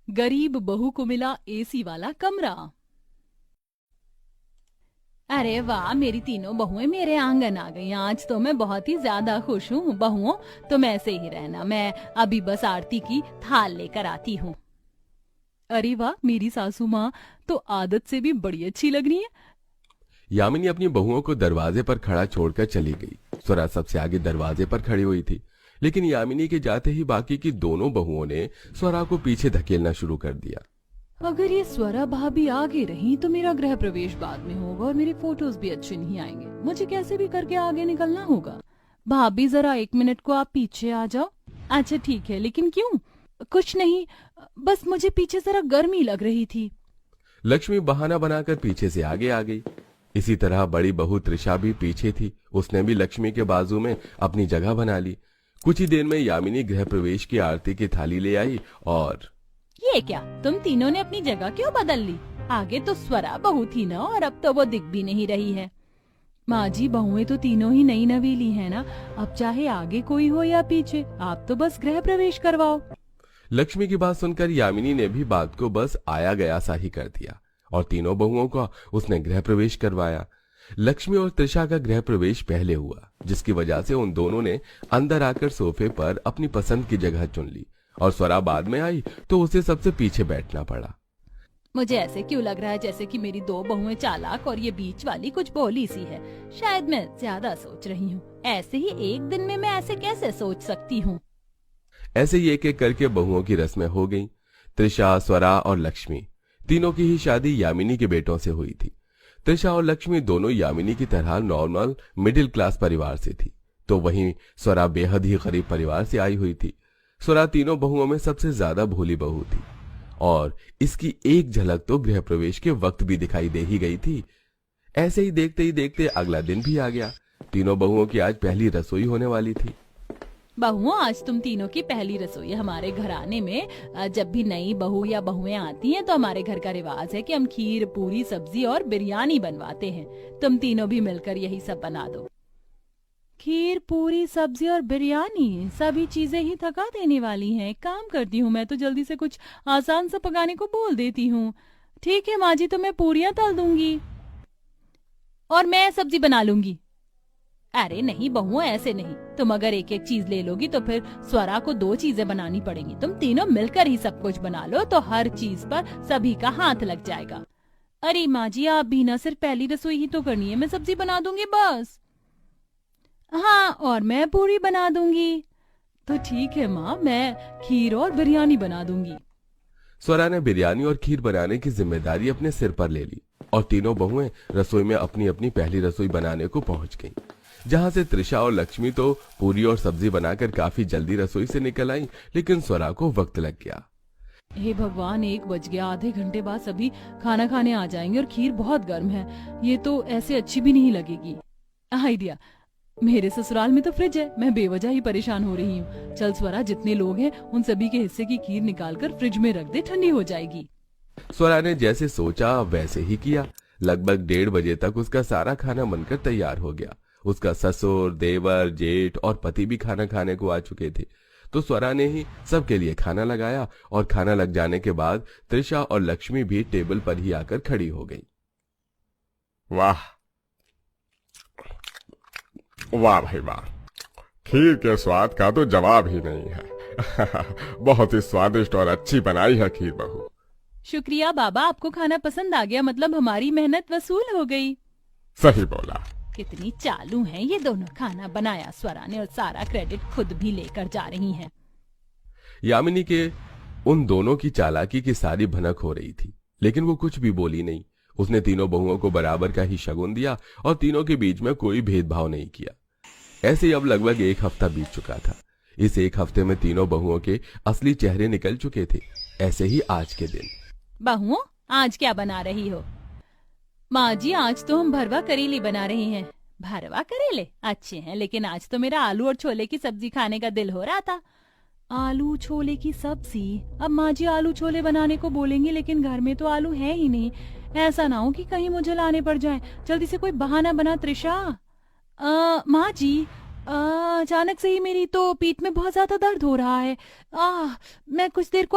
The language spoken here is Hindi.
गरीब बहू को मिला एसी वाला कमरा। अरे वाह, मेरी तीनों बहुएं मेरे आंगन आ गई। आज तो मैं बहुत ही ज्यादा खुश हूँ। बहुओं, तुम ऐसे ही रहना, मैं अभी बस आरती की थाल लेकर आती हूँ। अरे वाह, मेरी सासू माँ तो आदत से भी बड़ी अच्छी लग रही है। यामिनी अपनी बहुओं को दरवाजे पर खड़ा छोड़कर चली गई। स्वरा सबसे आगे दरवाजे पर खड़ी हुई थी, लेकिन यामिनी के जाते ही बाकी की दोनों बहुओं ने स्वरा को पीछे धकेलना शुरू कर दिया। अगर ये स्वरा भाभी आगे रही तो मेरा गृह प्रवेश बाद में होगा और मेरे फोटोज भी अच्छे नहीं आएंगे। मुझे कैसे भी करके आगे निकलना होगा। भाभी जरा 1 मिनट को आप पीछे आ जाओ। अच्छा ठीक है, लेकिन क्यों? कुछ नहीं, बस मुझे पीछे जरा गर्मी लग रही थी। लक्ष्मी बहाना बनाकर पीछे से आगे आ गई। इसी तरह बड़ी बहू त्रिशा भी पीछे थी। उसने भी लक्ष्मी के बाजू में अपनी जगह बना ली। कुछ ही देर में यामिनी गृह प्रवेश की आरती की थाली ले आई और ये क्या, तुम तीनों ने अपनी जगह क्यों बदल ली? आगे तो स्वरा बहू थी ना, और अब तो वो दिख भी नहीं रही है। माँ जी, बहुएं तो तीनों ही नई नवेली है ना, अब चाहे आगे कोई हो या पीछे, आप तो बस गृह प्रवेश करवाओ। लक्ष्मी की बात सुनकर यामिनी ने भी बात को बस आया गया सा ही कर दिया और तीनों बहुओं का उसने गृह प्रवेश करवाया। लक्ष्मी और त्रिशा का गृह प्रवेश पहले हुआ, जिसकी वजह से उन दोनों ने अंदर आकर सोफे पर अपनी पसंद की जगह चुन ली और स्वरा बाद में आई तो उसे सबसे पीछे बैठना पड़ा। मुझे ऐसे क्यों लग रहा है जैसे कि मेरी दो बहुएं चालाक और ये बीच वाली कुछ भोली सी है। शायद मैं ज्यादा सोच रही हूँ। ऐसे ही एक दिन में मैं ऐसे कैसे सोच सकती हूँ? ऐसे ही एक एक करके बहुओं की रस्में हो गईं। त्रिशा, स्वरा और लक्ष्मी तीनों की ही शादी यामिनी के बेटों से हुई थी। त्रिशा और लक्ष्मी दोनों यामिनी की तरह नॉर्मल मिडिल क्लास परिवार से थी, तो वहीं स्वरा बेहद ही गरीब परिवार से आई हुई थी। स्वरा तीनों बहुओं में सबसे ज्यादा भोली बहू थी और इसकी एक झलक तो गृह प्रवेश के वक्त भी दिखाई दे ही गई थी। ऐसे ही देखते अगला दिन भी आ गया। तीनों बहुओं की आज पहली रसोई होने वाली थी। बहुओं, आज तुम तीनों की पहली रसोई है हमारे घराने में। जब भी नई बहू या बहुएं आती हैं तो हमारे घर का रिवाज है कि हम खीर, पूरी, सब्जी और बिरयानी बनवाते हैं। तुम तीनों भी मिलकर यही सब बना दो। खीर, पूरी, सब्जी और बिरयानी, सभी चीजें ही थका देने वाली हैं। एक काम करती हूँ, मैं तो जल्दी से कुछ आसान सा पकाने को बोल देती हूँ। ठीक है माँ जी, तो मैं पूरियां तल दूंगी और मैं सब्जी बना लूंगी। अरे नहीं बहुओं, ऐसे नहीं। तुम अगर एक एक चीज ले लोगी तो फिर स्वरा को 2 चीजें बनानी पड़ेंगी। तुम तीनों मिलकर ही सब कुछ बना लो तो हर चीज पर सभी का हाथ लग जाएगा। अरे माँ जी, आप भी ना, सिर्फ पहली रसोई ही तो करनी है। मैं सब्जी बना दूंगी बस। हाँ, और मैं पूरी बना दूंगी। तो ठीक है माँ, मैं खीर और बिरयानी बना दूंगी। स्वरा ने बिरयानी और खीर बनाने की जिम्मेदारी अपने सिर पर ले ली और तीनों बहुएं रसोई में अपनी अपनी पहली रसोई बनाने को पहुंच गईं। जहां से त्रिशा और लक्ष्मी तो पूरी और सब्जी बनाकर काफी जल्दी रसोई से निकल आई, लेकिन स्वरा को वक्त लग गया। हे भगवान, 1 बज गया। आधे घंटे बाद सभी खाना खाने आ जाएंगे और खीर बहुत गर्म है। ये तो ऐसे अच्छी भी नहीं लगेगी। आइडिया, मेरे ससुराल में तो फ्रिज है। मैं बेवजह ही परेशान हो रही हूँ। चल स्वरा, जितने लोग हैं उन सभी के हिस्से की खीर निकालकर फ्रिज में रख दे, ठंडी हो जाएगी। स्वरा ने जैसे सोचा वैसे ही किया। लगभग 1:30 बजे तक उसका सारा खाना बनकर तैयार हो गया। उसका ससुर, देवर, जेठ और पति भी खाना खाने को आ चुके थे, तो स्वरा ने ही सबके लिए खाना लगाया और खाना लग जाने के बाद त्रिशा और लक्ष्मी भी टेबल पर ही आकर खड़ी हो गई। वाह वाह भाई वाह, खीर के स्वाद का तो जवाब ही नहीं है। बहुत ही स्वादिष्ट और अच्छी बनाई है खीर बहू। शुक्रिया बाबा, आपको खाना पसंद आ गया, मतलब हमारी मेहनत वसूल हो गई। सही बोला। कितनी चालू हैं ये दोनों। खाना बनाया स्वरा ने और सारा क्रेडिट खुद भी लेकर जा रही हैं। यामिनी के उन दोनों की चालाकी की सारी भनक हो रही थी, लेकिन वो कुछ भी बोली नहीं। उसने तीनों बहुओं को बराबर का ही शगुन दिया और तीनों के बीच में कोई भेदभाव नहीं किया। ऐसे ही अब लगभग 1 हफ्ता बीत चुका था। इस 1 हफ्ते में तीनों बहुओं के असली चेहरे निकल चुके थे। ऐसे ही आज के दिन। बहुओं, आज क्या बना रही हो? माँ जी, आज तो हम भरवा करेले बना रहे हैं। भरवा करेले अच्छे हैं, लेकिन आज तो मेरा आलू और छोले की सब्जी खाने का दिल हो रहा था। आलू छोले की सब्जी? अब माँ जी आलू छोले बनाने को बोलेंगी, लेकिन घर में तो आलू है ही नहीं। ऐसा ना हो कि कहीं मुझे लाने पड़ जाए। जल्दी से कोई बहाना बना त्रिशा। माँ जी, अचानक से ही मेरी तो पीठ में बहुत ज्यादा दर्द हो रहा है। मैं कुछ देर को